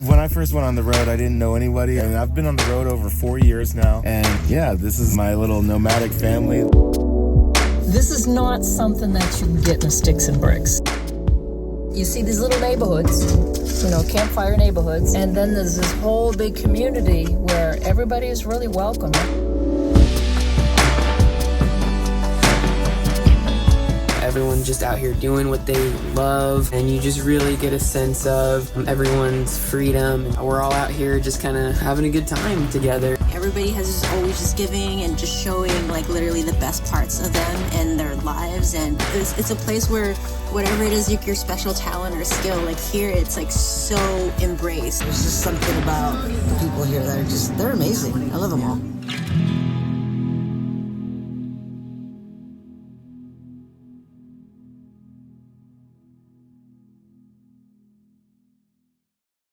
When I first went on the road, I didn't know anybody, and I've been on the road over 4 years now. And yeah, this is my little nomadic family. This is not something that you can get in sticks and bricks. You see these little neighborhoods, campfire neighborhoods, and then there's this whole big community where everybody is really welcome. Everyone's just out here doing what they love, and you just really get a sense of everyone's freedom. We're all out here just kind of having a good time together. Everybody has always just giving and just showing like literally the best parts of them and their lives, and it's a place where whatever it is, your special talent or skill, like here it's like so embraced. There's just something about the people here that are they're amazing. I love them all.